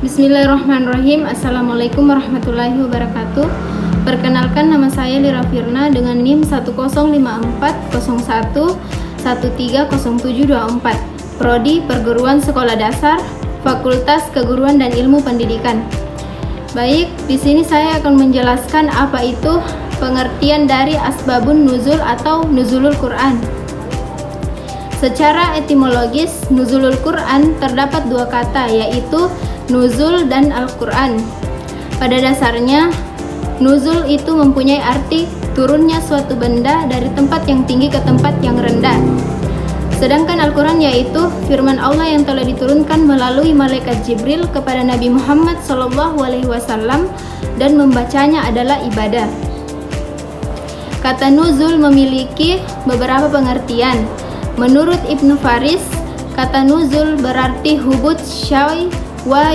Bismillahirrahmanirrahim. Assalamualaikum warahmatullahi wabarakatuh. Perkenalkan, nama saya Lira Firna dengan NIM 1054011130724, Prodi Perguruan Sekolah Dasar, Fakultas Keguruan dan Ilmu Pendidikan. Baik, di sini saya akan menjelaskan apa itu pengertian dari asbabun nuzul atau nuzulul Quran. Secara etimologis, nuzulul Quran terdapat dua kata, yaitu nuzul dan Al-Quran. Pada dasarnya, nuzul itu mempunyai arti turunnya suatu benda dari tempat yang tinggi ke tempat yang rendah. Sedangkan Al-Quran yaitu firman Allah yang telah diturunkan melalui malaikat Jibril kepada Nabi Muhammad SAW dan membacanya adalah ibadah. Kata nuzul memiliki beberapa pengertian. Menurut Ibnu Faris, kata nuzul berarti hubut syai wa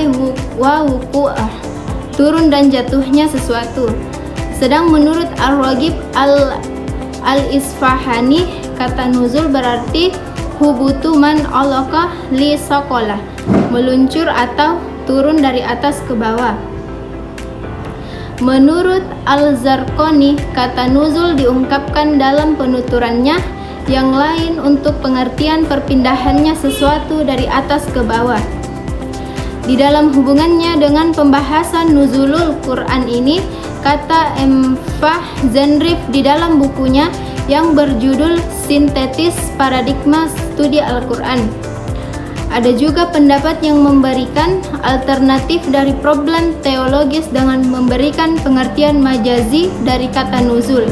wuqu'ah, turun dan jatuhnya sesuatu. Sedang menurut Ar-Raghib al-Isfahani, kata nuzul berarti hubutu man alaqah li saqalah, meluncur atau turun dari atas ke bawah. Menurut Al-Zarqani, kata nuzul diungkapkan dalam penuturannya yang lain untuk pengertian perpindahannya sesuatu dari atas ke bawah. Di dalam hubungannya dengan pembahasan nuzulul Quran ini, kata M. Fahzanrif di dalam bukunya yang berjudul Sintetis Paradigma Studi Al-Quran. Ada juga pendapat yang memberikan alternatif dari problem teologis dengan memberikan pengertian majazi dari kata nuzul.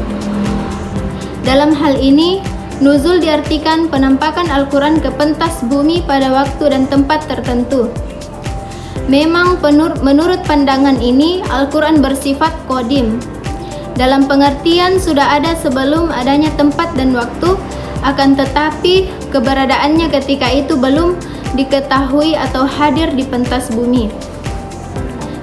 Dalam hal ini, nuzul diartikan penampakan Al-Quran ke pentas bumi pada waktu dan tempat tertentu. Memang menurut pandangan ini, Al-Quran bersifat qadim. Dalam pengertian sudah ada sebelum adanya tempat dan waktu, akan tetapi keberadaannya ketika itu belum diketahui atau hadir di pentas bumi.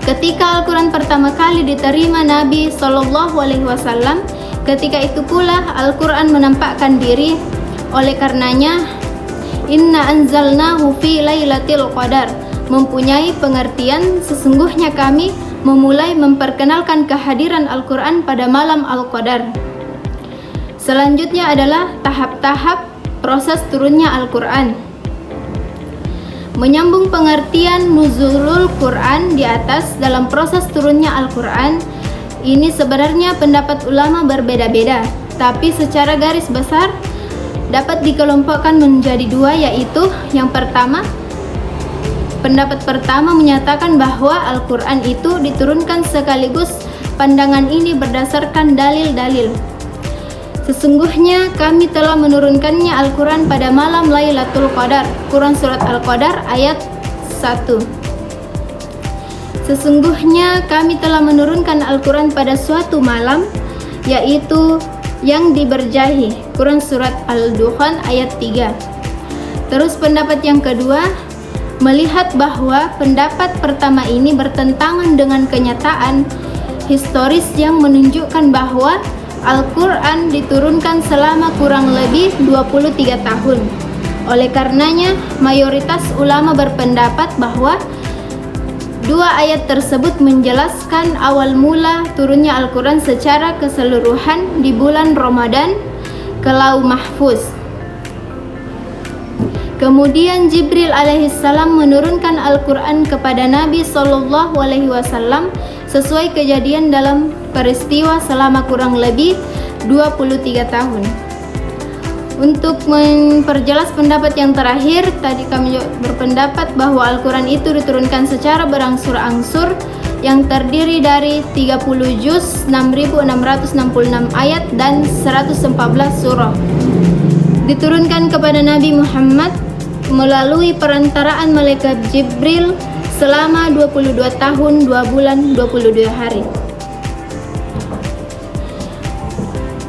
Ketika Al-Quran pertama kali diterima Nabi SAW, ketika itu pula Al-Quran menampakkan diri. Oleh karenanya, Inna anzalnahu fi lailatul qadar mempunyai pengertian sesungguhnya kami memulai memperkenalkan kehadiran Al-Quran pada malam Al-Qadar. Selanjutnya adalah tahap-tahap proses turunnya Al-Quran. Menyambung pengertian nuzulul Quran di atas dalam proses turunnya Al-Quran, ini sebenarnya pendapat ulama berbeda-beda, tapi secara garis besar dapat dikelompokkan menjadi dua, yaitu yang pertama, pendapat pertama menyatakan bahwa Al-Quran itu diturunkan sekaligus. Pandangan ini berdasarkan dalil-dalil. Sesungguhnya kami telah menurunkannya Al-Quran pada malam Lailatul Qadar. Quran Surat Al-Qadar ayat 1. Sesungguhnya kami telah menurunkan Al-Quran pada suatu malam, yaitu yang diberjahi. Quran Surat Al-Dukhan ayat 3. Terus pendapat yang kedua, melihat bahwa pendapat pertama ini bertentangan dengan kenyataan historis yang menunjukkan bahwa Al-Quran diturunkan selama kurang lebih 23 tahun. Oleh karenanya, mayoritas ulama berpendapat bahwa dua ayat tersebut menjelaskan awal mula turunnya Al-Quran secara keseluruhan di bulan Ramadan ke Lauh Mahfuz. Kemudian Jibril alaihissalam menurunkan Al-Quran kepada Nabi SAW sesuai kejadian dalam peristiwa selama kurang lebih 23 tahun. Untuk memperjelas pendapat yang terakhir, tadi kami berpendapat bahwa Al-Quran itu diturunkan secara berangsur-angsur yang terdiri dari 30 juz, 6.666 ayat dan 114 surah. Diturunkan kepada Nabi Muhammad melalui perantaraan malaikat Jibril selama 22 tahun, 2 bulan, 22 hari.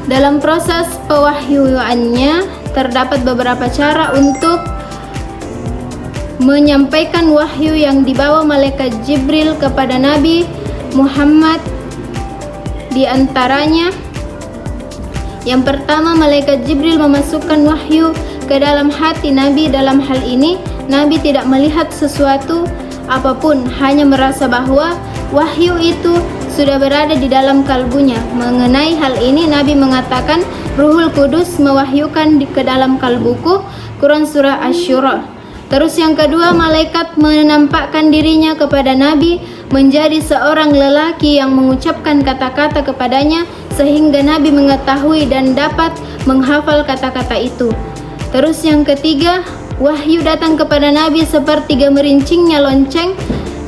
Dalam proses pewahyuannya terdapat beberapa cara untuk menyampaikan wahyu yang dibawa malaikat Jibril kepada Nabi Muhammad. Di antaranya, yang pertama, malaikat Jibril memasukkan wahyu ke dalam hati Nabi. Dalam hal ini, Nabi tidak melihat sesuatu apapun, hanya merasa bahwa wahyu itu sudah berada di dalam kalbunya. Mengenai hal ini Nabi mengatakan, Ruhul Kudus mewahyukan ke dalam kalbuku. Quran surah Asy-Syura. Terus yang kedua, malaikat menampakkan dirinya kepada Nabi menjadi seorang lelaki yang mengucapkan kata-kata kepadanya sehingga Nabi mengetahui dan dapat menghafal kata-kata itu. Terus yang ketiga, wahyu datang kepada Nabi seperti gemerincingnya lonceng.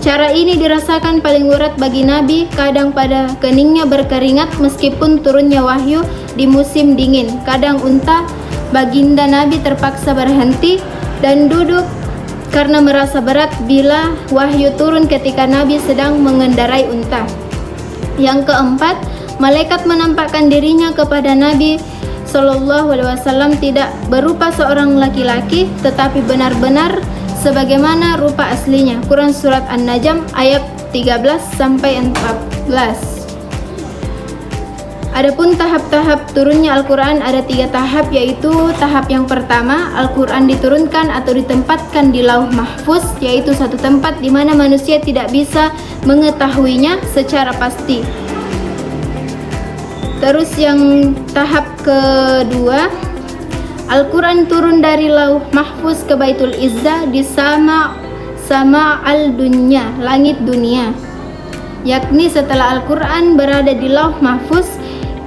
Cara ini dirasakan paling berat bagi Nabi, kadang pada keningnya berkeringat meskipun turunnya wahyu di musim dingin. Kadang unta baginda Nabi terpaksa berhenti dan duduk karena merasa berat bila wahyu turun ketika Nabi sedang mengendarai unta. Yang keempat, malaikat menampakkan dirinya kepada Nabi Shallallahu Alaihi Wasallam tidak berupa seorang laki-laki, tetapi benar-benar sebagaimana rupa aslinya. Quran surat An-Najm ayat 13 sampai 14. Adapun tahap-tahap turunnya Al-Quran ada 3 tahap, yaitu tahap yang pertama, Al-Quran diturunkan atau ditempatkan di Lauh Mahfuz, yaitu satu tempat di mana manusia tidak bisa mengetahuinya secara pasti. Terus yang tahap kedua, Al-Quran turun dari Lauh Mahfuz ke Baitul Izzah di sama al-dunya, langit dunia. Yakni setelah Al-Quran berada di Lauh Mahfuz,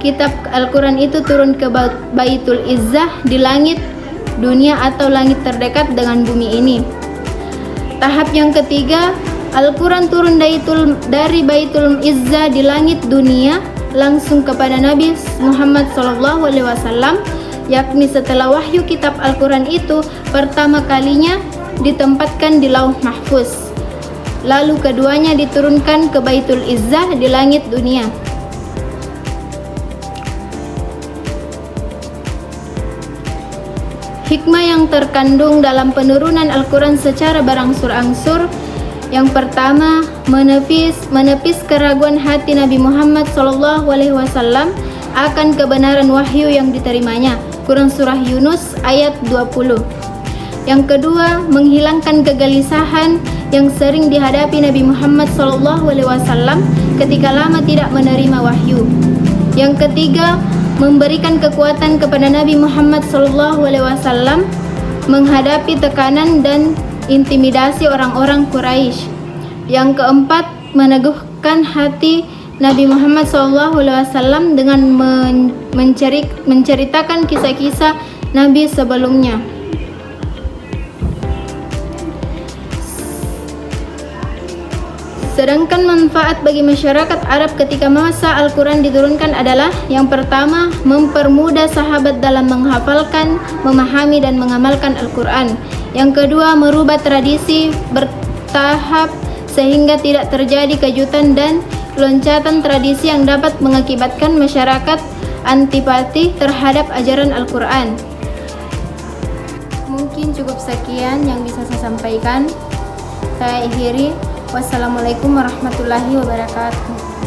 kitab Al-Quran itu turun ke Baitul Izzah di langit dunia atau langit terdekat dengan bumi ini. Tahap yang ketiga, Al-Quran turun dari Baitul Izzah di langit dunia langsung kepada Nabi Muhammad SAW, yakni setelah wahyu kitab Al-Quran itu pertama kalinya ditempatkan di Lauh Mahfuz. Lalu keduanya diturunkan ke Baitul Izzah di langit dunia. Hikmah yang terkandung dalam penurunan Al-Quran secara berangsur-angsur. Yang pertama, menepis keraguan hati Nabi Muhammad SAW akan kebenaran wahyu yang diterimanya. Quran surah Yunus ayat 20. Yang kedua, menghilangkan kegelisahan yang sering dihadapi Nabi Muhammad SAW ketika lama tidak menerima wahyu. Yang ketiga, memberikan kekuatan kepada Nabi Muhammad SAW menghadapi tekanan dan intimidasi orang-orang Quraisy. Yang keempat, meneguhkan hati Nabi Muhammad SAW dengan menceritakan kisah-kisah Nabi sebelumnya. Sedangkan manfaat bagi masyarakat Arab ketika masa Al-Quran diturunkan adalah: yang pertama, mempermudah sahabat dalam menghafalkan, memahami, dan mengamalkan Al-Quran. Yang kedua, merubah tradisi bertahap sehingga tidak terjadi kejutan dan loncatan tradisi yang dapat mengakibatkan masyarakat antipati terhadap ajaran Al-Quran. Mungkin cukup sekian yang bisa saya sampaikan. Saya akhiri. Wassalamualaikum warahmatullahi wabarakatuh.